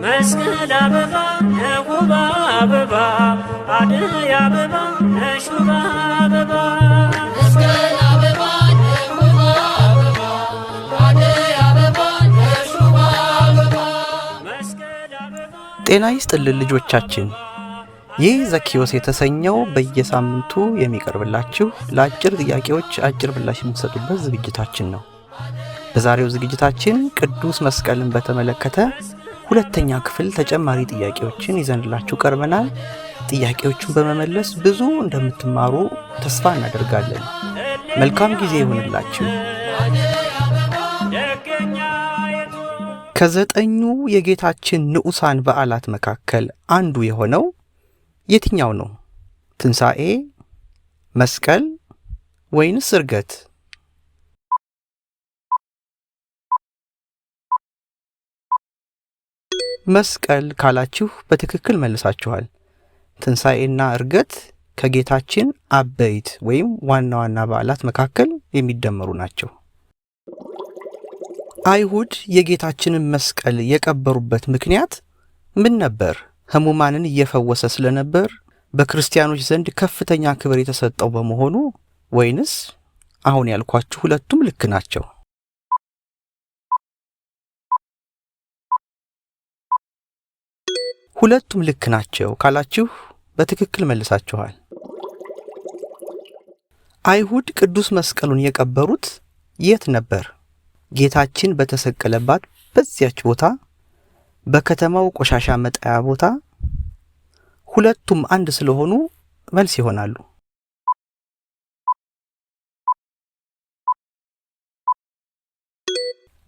መስቀል አበባ ነውብ አበባ አደይ አበባ ነሹባ አበባ መስቀል አበባ ነውብ አበባ አደይ አበባ ነሹባ አበባ መስቀል አበባ። ጤና ይስጥልን ልጆቻችን። ይህ ዘኪዮስ የተሰኘው በየሳምንቱ የሚቀርብላችሁ ለአጭር ጥያቄዎች አጭር ምላሽ የምትሰጡበት ዝግጅታችን ነው። በዛሬው ዝግጅታችን ቅዱስ መስቀልን በተመለከተ ሁለተኛ ክፍል ተጨማሪ ጥያቄዎችን ይዘንላችሁ ቀርበናል። ጥያቄዎቹን በመመለስ ብዙ እንደምትማሩ ተስፋ እናደርጋለን። መልካም ጊዜ ይሁንላችሁ። ከዘጠኙ የጌታችን ንዑሳን በዓላት መካከል አንዱ የሆነው የትኛው ነው? ትንሣኤ፣ መስቀል ወይንስ ዕርገት? መስቀል ካላችሁ በትክክል መልሳችኋል። ትንሣኤና ዕርገት ከጌታችን አበይት ወይም ዋና ዋና በዓላት መካከል የሚደመሩ ናቸው። አይሁድ የጌታችንን መስቀል የቀበሩበት ምክንያት ምን ነበር? ሕሙማንን እየፈወሰ ስለነበር በክርስቲያኖች ዘንድ ከፍተኛ ክብር የተሰጠው በመሆኑ ወይንስ አሁን ያልኳችሁ ሁለቱም ልክ ናቸው? ሁለቱም ልክ ናቸው ካላችሁ በትክክል መልሳችኋል። አይሁድ ቅዱስ መስቀሉን የቀበሩት የት ነበር? ጌታችን በተሰቀለባት በዚያች ቦታ፣ በከተማው ቆሻሻ መጣያ ቦታ? ሁለቱም አንድ ስለሆኑ መልስ ይሆናሉ።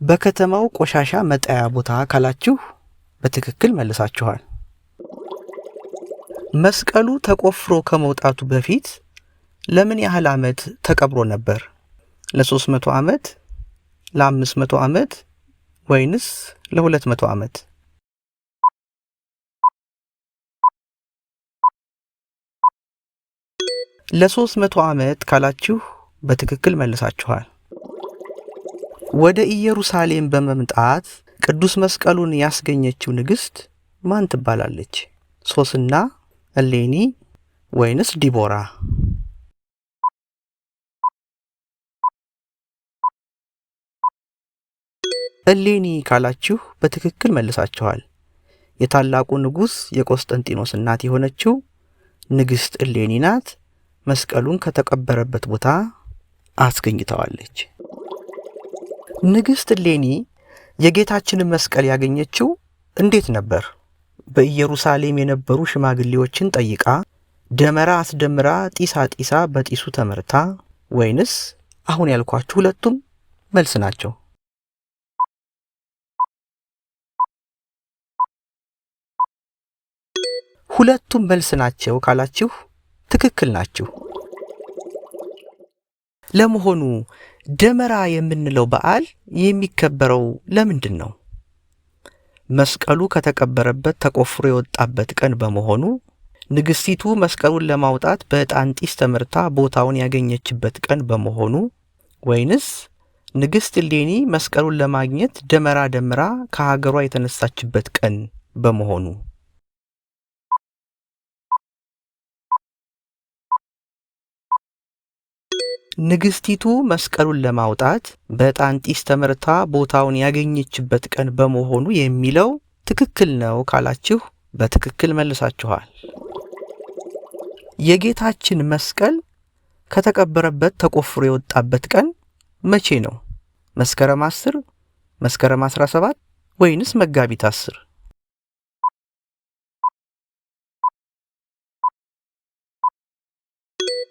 በከተማው ቆሻሻ መጣያ ቦታ ካላችሁ በትክክል መልሳችኋል። መስቀሉ ተቆፍሮ ከመውጣቱ በፊት ለምን ያህል ዓመት ተቀብሮ ነበር? ለ300 ዓመት፣ ለ500 ዓመት ወይንስ ለ200 ዓመት? ለ300 ዓመት ካላችሁ በትክክል መልሳችኋል። ወደ ኢየሩሳሌም በመምጣት ቅዱስ መስቀሉን ያስገኘችው ንግሥት ማን ትባላለች? ሶስና፣ እሌኒ ወይንስ ዲቦራ? እሌኒ ካላችሁ በትክክል መልሳችኋል። የታላቁ ንጉሥ የቆስጠንጢኖስ እናት የሆነችው ንግሥት እሌኒ ናት። መስቀሉን ከተቀበረበት ቦታ አስገኝተዋለች። ንግሥት እሌኒ የጌታችንን መስቀል ያገኘችው እንዴት ነበር? በኢየሩሳሌም የነበሩ ሽማግሌዎችን ጠይቃ፣ ደመራ አስደምራ፣ ጢሳ ጢሳ በጢሱ ተመርታ ወይንስ አሁን ያልኳችሁ ሁለቱም መልስ ናቸው? ሁለቱም መልስ ናቸው ካላችሁ ትክክል ናችሁ። ለመሆኑ ደመራ የምንለው በዓል የሚከበረው ለምንድን ነው? መስቀሉ ከተቀበረበት ተቆፍሮ የወጣበት ቀን በመሆኑ፣ ንግሥቲቱ መስቀሉን ለማውጣት በዕጣን ጢስ ተመርታ ቦታውን ያገኘችበት ቀን በመሆኑ፣ ወይንስ ንግሥት እሌኒ መስቀሉን ለማግኘት ደመራ ደምራ ከሀገሯ የተነሳችበት ቀን በመሆኑ? ንግሥቲቱ መስቀሉን ለማውጣት በዕጣን ጢስ ተመርታ ቦታውን ያገኘችበት ቀን በመሆኑ የሚለው ትክክል ነው ካላችሁ በትክክል መልሳችኋል። የጌታችን መስቀል ከተቀበረበት ተቆፍሮ የወጣበት ቀን መቼ ነው? መስከረም 10፣ መስከረም 17 ወይንስ መጋቢት 10?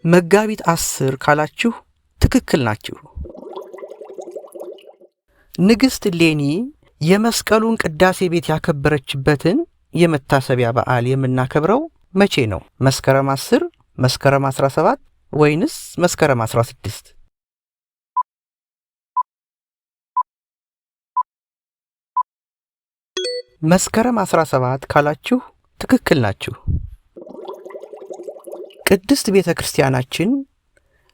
መጋቢት 10 ካላችሁ ትክክል ናችሁ። ንግሥት እሌኒ የመስቀሉን ቅዳሴ ቤት ያከበረችበትን የመታሰቢያ በዓል የምናከብረው መቼ ነው? መስከረም 10፣ መስከረም 17 ወይንስ መስከረም 16? መስከረም 17 ካላችሁ ትክክል ናችሁ። ቅድስት ቤተ ክርስቲያናችን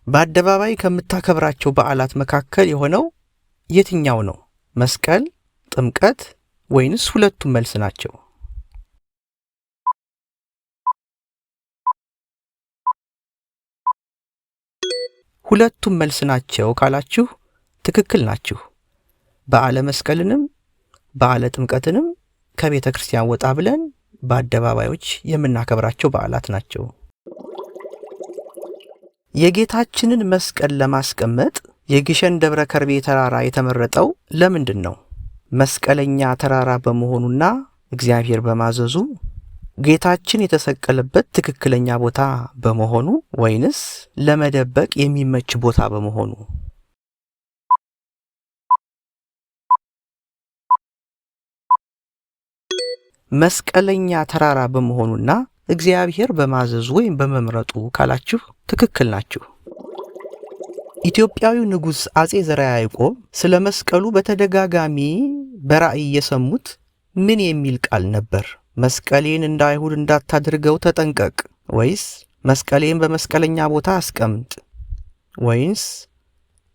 በአደባባይ ከምታከብራቸው በዓላት መካከል የሆነው የትኛው ነው? መስቀል፣ ጥምቀት ወይንስ ሁለቱም መልስ ናቸው? ሁለቱም መልስ ናቸው ካላችሁ ትክክል ናችሁ። በዓለ መስቀልንም በዓለ ጥምቀትንም ከቤተ ክርስቲያን ወጣ ብለን በአደባባዮች የምናከብራቸው በዓላት ናቸው። የጌታችንን መስቀል ለማስቀመጥ የግሸን ደብረ ከርቤ ተራራ የተመረጠው ለምንድን ነው? መስቀለኛ ተራራ በመሆኑና እግዚአብሔር በማዘዙ፣ ጌታችን የተሰቀለበት ትክክለኛ ቦታ በመሆኑ፣ ወይንስ ለመደበቅ የሚመች ቦታ በመሆኑ? መስቀለኛ ተራራ በመሆኑና እግዚአብሔር በማዘዙ ወይም በመምረጡ ካላችሁ ትክክል ናችሁ። ኢትዮጵያዊው ንጉሥ አጼ ዘርዓ ያዕቆብ ስለ መስቀሉ በተደጋጋሚ በራእይ የሰሙት ምን የሚል ቃል ነበር? መስቀሌን እንደ አይሁድ እንዳታድርገው ተጠንቀቅ፣ ወይስ መስቀሌን በመስቀለኛ ቦታ አስቀምጥ፣ ወይንስ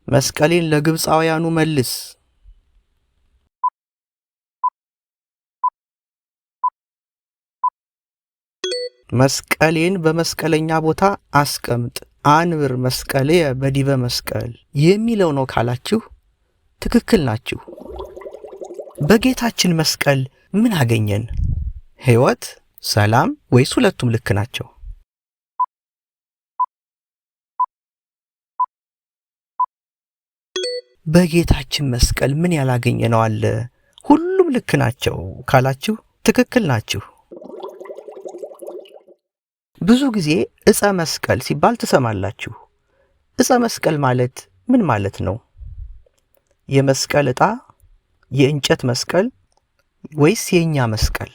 መስቀሌን ለግብፃውያኑ መልስ? መስቀሌን በመስቀለኛ ቦታ አስቀምጥ፣ አንብር መስቀልየ በዲበ መስቀል የሚለው ነው ካላችሁ ትክክል ናችሁ። በጌታችን መስቀል ምን አገኘን? ሕይወት፣ ሰላም ወይስ ሁለቱም ልክ ናቸው? በጌታችን መስቀል ምን ያላገኘነው አለ? ሁሉም ልክ ናቸው ካላችሁ ትክክል ናችሁ። ብዙ ጊዜ ዕፀ መስቀል ሲባል ትሰማላችሁ። ዕፀ መስቀል ማለት ምን ማለት ነው? የመስቀል ዕጣ፣ የእንጨት መስቀል ወይስ የእኛ መስቀል?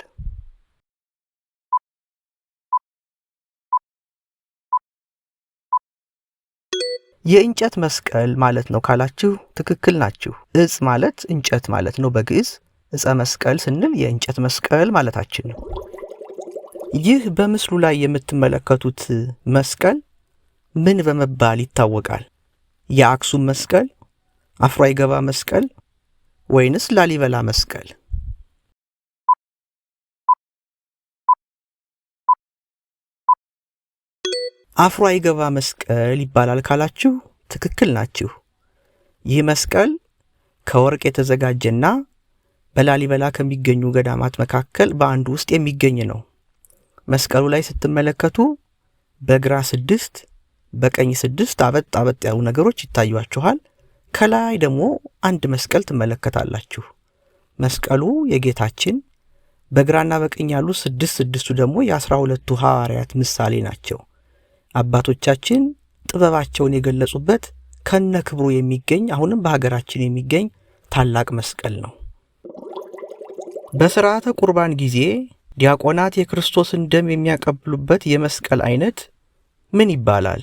የእንጨት መስቀል ማለት ነው ካላችሁ ትክክል ናችሁ። ዕፅ ማለት እንጨት ማለት ነው በግዕዝ። ዕፀ መስቀል ስንል የእንጨት መስቀል ማለታችን ነው። ይህ በምስሉ ላይ የምትመለከቱት መስቀል ምን በመባል ይታወቃል? የአክሱም መስቀል፣ አፍሮ አይገባ መስቀል ወይንስ ላሊበላ መስቀል? አፍሮ አይገባ መስቀል ይባላል ካላችሁ ትክክል ናችሁ። ይህ መስቀል ከወርቅ የተዘጋጀና በላሊበላ ከሚገኙ ገዳማት መካከል በአንዱ ውስጥ የሚገኝ ነው። መስቀሉ ላይ ስትመለከቱ በግራ 6 በቀኝ 6 አበጥ አበጥ ያሉ ነገሮች ይታዩአችኋል። ከላይ ደግሞ አንድ መስቀል ትመለከታላችሁ። መስቀሉ የጌታችን፣ በግራና በቀኝ ያሉ 6ዱ ደግሞ የ12ቱ ሐዋርያት ምሳሌ ናቸው። አባቶቻችን ጥበባቸውን የገለጹበት ከነ ክብሩ የሚገኝ አሁንም በሀገራችን የሚገኝ ታላቅ መስቀል ነው። በሥርዓተ ቁርባን ጊዜ ዲያቆናት የክርስቶስን ደም የሚያቀብሉበት የመስቀል አይነት ምን ይባላል?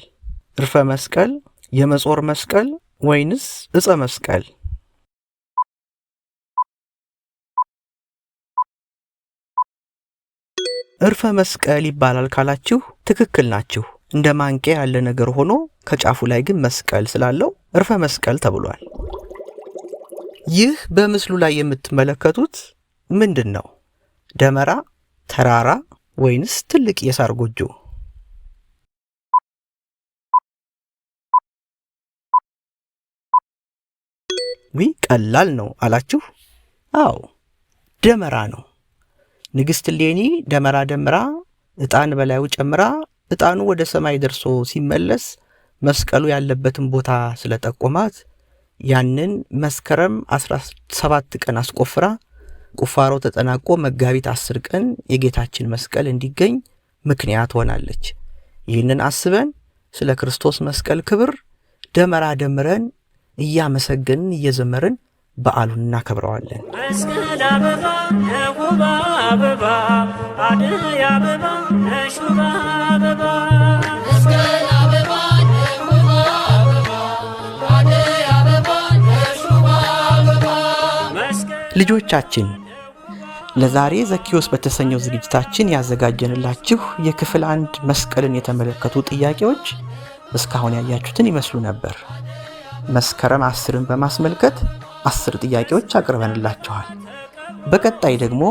ዕርፈ መስቀል፣ የመጾር መስቀል ወይንስ ዕፀ መስቀል? ዕርፈ መስቀል ይባላል ካላችሁ ትክክል ናችሁ። እንደ ማንቂያ ያለ ነገር ሆኖ ከጫፉ ላይ ግን መስቀል ስላለው ዕርፈ መስቀል ተብሏል። ይህ በምስሉ ላይ የምትመለከቱት ምንድን ነው? ደመራ፣ ተራራ ወይንስ ትልቅ የሳር ጎጆ? ቀላል ነው አላችሁ? አዎ ደመራ ነው። ንግሥት እሌኒ ደመራ ደምራ ዕጣን በላዩ ጨምራ ዕጣኑ ወደ ሰማይ ደርሶ ሲመለስ መስቀሉ ያለበትን ቦታ ስለጠቆማት ያንን መስከረም 17 ቀን አስቆፍራ ቁፋሮ ተጠናቆ መጋቢት 10 ቀን የጌታችን መስቀል እንዲገኝ ምክንያት ሆናለች። ይህንን አስበን ስለ ክርስቶስ መስቀል ክብር ደመራ ደምረን እያመሰገንን እየዘመርን በዓሉን እናከብረዋለን። መስቀል አበባ የውባ አበባ አደይ አበባ የሹባ አበባ መስቀል አበባ የውባ አበባ አደይ አበባ የሹባ አበባ። ልጆቻችን ለዛሬ ዘኪዮስ በተሰኘው ዝግጅታችን ያዘጋጀንላችሁ የክፍል 1 መስቀልን የተመለከቱ ጥያቄዎች እስካሁን ያያችሁትን ይመስሉ ነበር። መስከረም 10ን በማስመልከት 10 ጥያቄዎች አቅርበንላችኋል። በቀጣይ ደግሞ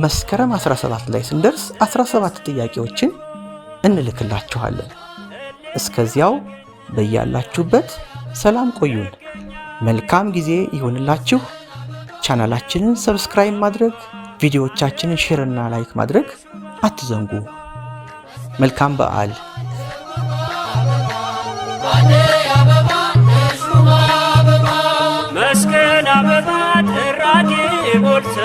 መስከረም 17 ላይ ስንደርስ 17 ጥያቄዎችን እንልክላችኋለን። እስከዚያው በያላችሁበት ሰላም ቆዩን። መልካም ጊዜ ይሁንላችሁ። ቻናላችንን ሰብስክራይብ ማድረግ፣ ቪዲዮዎቻችንን ሼር እና ላይክ ማድረግ አትዘንጉ። መልካም በዓል። መስቀል አበባ ጥራጌ ሞልተ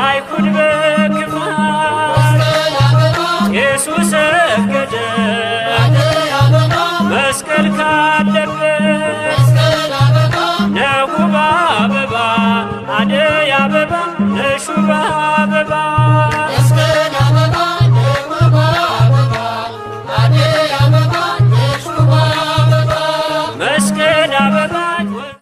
አይሁድ በክፋት ኢየሱስ ሰገደ መስቀል ካለበት ነው